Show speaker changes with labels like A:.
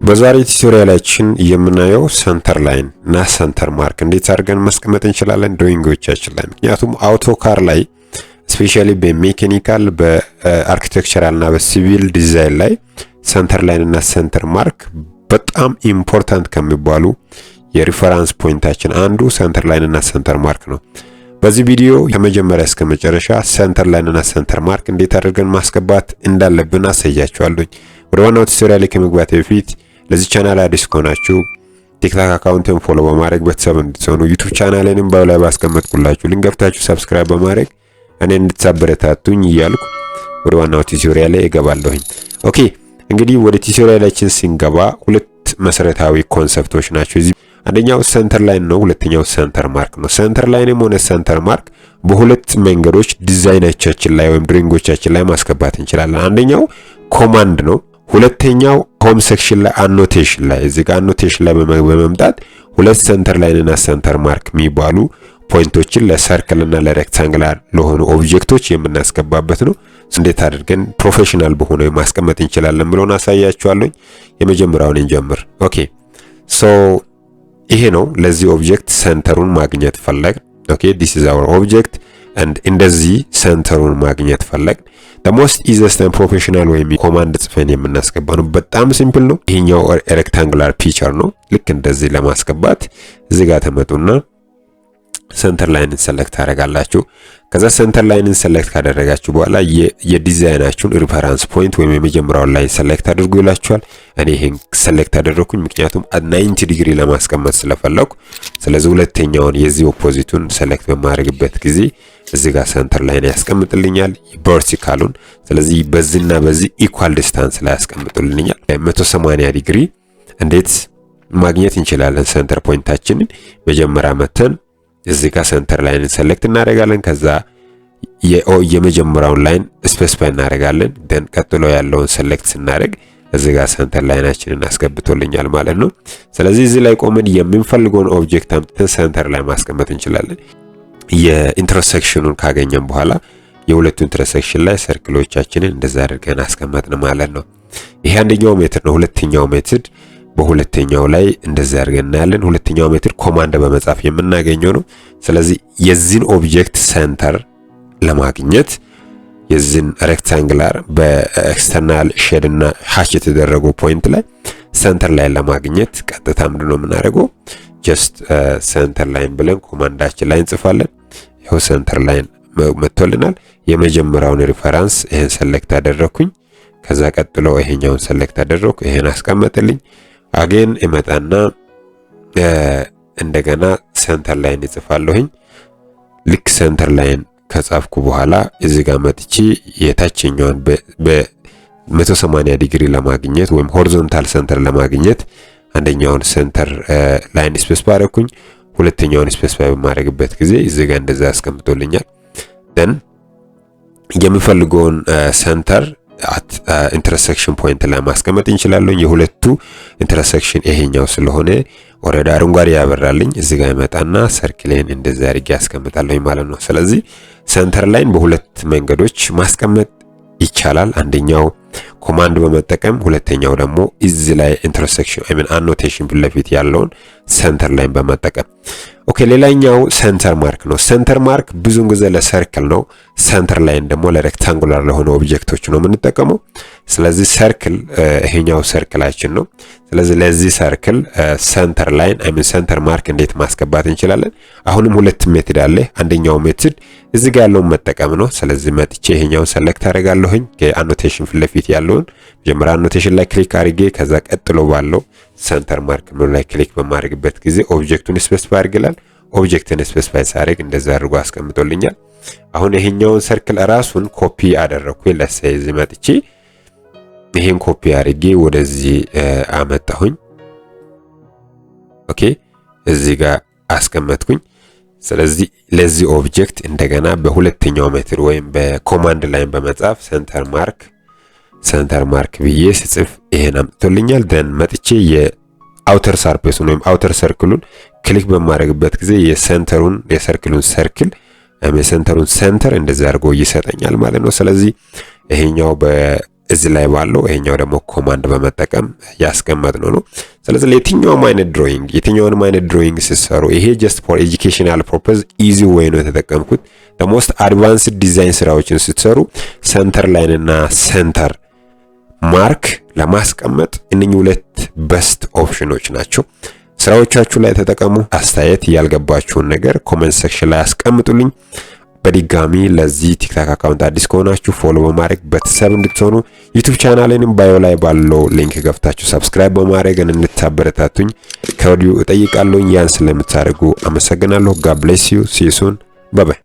A: በዛሬ ቱቶሪያላችን የምናየው ሰንተር ላይን እና ሰንተር ማርክ እንዴት አድርገን ማስቀመጥ እንችላለን ድሮይንጎቻችን ላይ። ምክንያቱም አውቶካር ላይ ስፔሻሊ በሜካኒካል በአርኪቴክቸራል እና በሲቪል ዲዛይን ላይ ሰንተር ላይን እና ሰንተር ማርክ በጣም ኢምፖርታንት ከሚባሉ የሪፈረንስ ፖይንታችን አንዱ ሰንተር ላይን እና ሰንተር ማርክ ነው። በዚህ ቪዲዮ ከመጀመሪያ እስከ መጨረሻ ሰንተር ላይን እና ሰንተር ማርክ እንዴት አድርገን ማስገባት እንዳለብን አሳያችኋለሁ። ወደ ዋናው ቱቶሪያል ከመግባቴ በፊት ለዚህ ቻናል አዲስ ከሆናችሁ ቲክቶክ አካውንትን ፎሎ በማድረግ ቤተሰብ እንድትሆኑ ዩቲዩብ ቻናሌንም ባዩ ላይ ባስቀመጥኩላችሁ ሊንክ ገብታችሁ ሰብስክራይብ በማድረግ እኔ እንድትሳበረታቱኝ እያልኩ ወደ ዋናው ቱቶሪያል እገባለሁ። ኦኬ እንግዲህ ወደ ቱቶሪያላችን ስንገባ ሁለት መሰረታዊ ኮንሰፕቶች ናቸው። እዚህ አንደኛው ሰንተር ላይን ነው፣ ሁለተኛው ሰንተር ማርክ ነው። ሰንተር ላይንም ሆነ ሰንተር ማርክ በሁለት መንገዶች ዲዛይናችን ላይ ወይም ድሮይንጎቻችን ላይ ማስገባት እንችላለን። አንደኛው ኮማንድ ነው፣ ሁለተኛው ሆም ሴክሽን ላይ አኖቴሽን ላይ። እዚህ ጋር አኖቴሽን ላይ በመምጣት ሁለት ሰንተር ላይን እና ሰንተር ማርክ የሚባሉ ፖይንቶችን ለሰርክል እና ለሬክታንግላር ለሆኑ ኦብጀክቶች የምናስገባበት ነው። እንዴት አድርገን ፕሮፌሽናል በሆነ ማስቀመጥ እንችላለን ብለውን አሳያችኋለሁ። የመጀመሪያውን እንጀምር። ኦኬ ሶ ይሄ ነው ለዚህ ኦብጀክት ሰንተሩን ማግኘት ፈለግ። ኦኬ this is our object and እንደዚህ ሰንተሩን ማግኘት ፈለግ። the most easiest and professional ወይ ኮማንድ ጽፈን የምናስገባው ነው። በጣም ሲምፕል ነው። ይሄኛው ሬክታንጉላር ፒክቸር ነው። ልክ እንደዚህ ለማስገባት እዚህ ጋር ተመጡና ሰንተር ላይንን ሰሌክት አደርጋላችሁ። ከዛ ሰንተር ላይንን ሰሌክት ካደረጋችሁ በኋላ የዲዛይናችሁን ሪፈረንስ ፖይንት ወይም የመጀመሪያው ላይ ሰሌክት አድርጉ ይላችኋል። እኔ ይሄን ሰሌክት አደረኩኝ ምክንያቱም 90 ዲግሪ ለማስቀመጥ ስለፈለኩ። ስለዚህ ሁለተኛውን የዚህ ኦፖዚቱን ሰሌክት በማድረግበት ጊዜ እዚህ ጋር ሰንተር ላይን ያስቀምጥልኛል ቨርቲካሉን። ስለዚህ በዚህና በዚህ ኢኳል ዲስታንስ ላይ ያስቀምጥልኛል። 180 ዲግሪ እንዴት ማግኘት እንችላለን? ሰንተር ፖይንታችንን መጀመሪያ መተን እዚህ ጋር ሰንተር ላይን ሰሌክት እናደርጋለን። ከዛ የመጀመሪያውን ላይን ስፔሲፋይ እናደርጋለን። ደን ቀጥሎ ያለውን ሰሌክት ስናደርግ እዚህ ጋር ሰንተር ላይናችንን አስገብቶልኛል ማለት ነው። ስለዚህ እዚህ ላይ ቆመን የምንፈልገውን ኦብጀክት አምጥተን ሰንተር ላይ ማስቀመጥ እንችላለን። የኢንተርሴክሽኑን ካገኘን በኋላ የሁለቱ ኢንተርሴክሽን ላይ ሰርክሎቻችንን እንደዛ አድርገን አስቀመጥን ማለት ነው። ይሄ አንደኛው ሜትድ ነው። ሁለተኛው ሜትድ በሁለተኛው ላይ እንደዛ አድርገን እናያለን። ሁለተኛው ሜትድ ኮማንድ በመጻፍ የምናገኘው ነው። ስለዚህ የዚህን ኦብጀክት ሰንተር ለማግኘት የዚህን ሬክታንግላር በኤክስተርናል ሼድ እና ሃች የተደረጉ ፖይንት ላይ ሰንተር ላይን ለማግኘት ቀጥታ ምንድነው የምናደርገው? ጀስት ሰንተር ላይን ብለን ኮማንዳችን ላይ እንጽፋለን። ይሄው ሰንተር ላይን መጥቶልናል። የመጀመሪያውን ሪፈረንስ ይሄን ሰሌክት አደረኩኝ። ከዛ ቀጥሎ ይሄኛውን ሰሌክት አደረኩ። ይሄን አስቀመጥልኝ። አጌን እመጣና እንደገና ሰንተር ላይን እጽፋለሁኝ። ልክ ሰንተር ላይን ከጻፍኩ በኋላ እዚህ ጋር መጥቼ የታችኛውን በ180 ዲግሪ ለማግኘት ወይም ሆሪዞንታል ሰንተር ለማግኘት አንደኛውን ሰንተር ላይን ስፔሲፋይ አደረኩኝ። ሁለተኛውን ስፔሲፋይ በማድረግበት ጊዜ እዚህ ጋር እንደዛ አስቀምጦልኛል። ደን የምፈልገውን ሰንተር ኢንተርሴክሽን ፖይንት ላይ ማስቀመጥ እንችላለን። የሁለቱ ኢንተርሴክሽን ይሄኛው ስለሆነ ኦሬዲ አረንጓዴ ያበራልኝ። እዚህ ጋር ይመጣና ሰርክሌን እንደዛ አድርጌ አስቀምጣለሁ ማለት ነው። ስለዚህ ሰንተር ላይን በሁለት መንገዶች ማስቀመጥ ይቻላል። አንደኛው ኮማንድ በመጠቀም፣ ሁለተኛው ደግሞ እዚህ ላይ ኢንተርሴክሽን አኖቴሽን ፊት ያለውን ሰንተር ላይን በመጠቀም። ኦኬ ሌላኛው ሰንተር ማርክ ነው። ሰንተር ማርክ ብዙውን ጊዜ ለሰርክል ነው። ሰንተር ላይን ደግሞ ለሬክታንጉላር ለሆነ ኦብጀክቶች ነው የምንጠቀመው። ስለዚህ ሰርክል ይሄኛው ሰርክላችን ነው። ስለዚህ ለዚህ ሰርክል ሰንተር ላይን ሰንተር ማርክ እንዴት ማስገባት እንችላለን? አሁንም ሁለት ሜትድ አለ። አንደኛው ሜትድ እዚህ ጋር ያለውን መጠቀም ነው። ስለዚህ መጥቼ ይሄኛውን ሰሌክት አደርጋለሁኝ ከአኖቴሽን ፊት ያለውን መጀመሪያ አኖቴሽን ላይ ክሊክ አድርጌ ከዛ ቀጥሎ ባለው ሰንተር ማርክ ነው ላይ ክሊክ በማድረግበት ጊዜ ኦብጀክቱን ስፔሲፋይ አድርግላል። ኦብጀክትን ስፔሲፋይ ሳደርግ እንደዛ አድርጎ አስቀምጦልኛል። አሁን ይሄኛውን ሰርክል ራሱን ኮፒ አደረኩኝ። ለሳይዝ መጥቼ ይሄን ኮፒ አድርጌ ወደዚህ አመጣሁኝ። ኦኬ እዚህ ጋር አስቀመጥኩኝ። ስለዚህ ለዚህ ኦብጀክት እንደገና በሁለተኛው ሜትድ ወይም በኮማንድ ላይን በመጻፍ ሰንተር ማርክ ብዬ ስጽፍ ይሄን አምጥቶልኛል። ደን መጥቼ የአውተር ሰርፌሱን ወይም አውተር ሰርክሉን ክሊክ በማድረግበት ጊዜ የሰርክሉን ሰርክል ሰንተር እንደዛ አድርጎ ይሰጠኛል ማለት ነው። ስለዚህ ይሄኛው እዚህ ላይ ባለው ይሄኛው ደግሞ ኮማንድ በመጠቀም ያስቀመጥነው ነው። ስለዚህ ለየትኛውም አይነት ድሮይንግ ስትሰሩ ይሄ ጀስት ፎር ኤጁኬሽናል ፐርፐዝ ኢዚ ዌይ ነው የተጠቀምኩት። ሞስት አድቫንስድ ዲዛይን ስራዎችን ስትሰሩ ሰንተር ላይን እና ሰንተር ማርክ ለማስቀመጥ እነኚህ ሁለት በስት ኦፕሽኖች ናቸው። ስራዎቻችሁ ላይ ተጠቀሙ። አስተያየት ያልገባችሁን ነገር ኮሜንት ሴክሽን ላይ አስቀምጡልኝ። በድጋሚ ለዚህ ቲክታክ አካውንት አዲስ ከሆናችሁ ፎሎ በማድረግ ቤተሰብ እንድትሆኑ ዩቲዩብ ቻናሌንም ባዮ ላይ ባለው ሊንክ ገብታችሁ ሰብስክራይብ በማድረግ እንድታበረታቱኝ ከወዲሁ እጠይቃለሁ። ያን ስለምታደርጉ አመሰግናለሁ። ጋድ ብሌስ ዩ ሲ ዩ ሱን ባይ ባይ።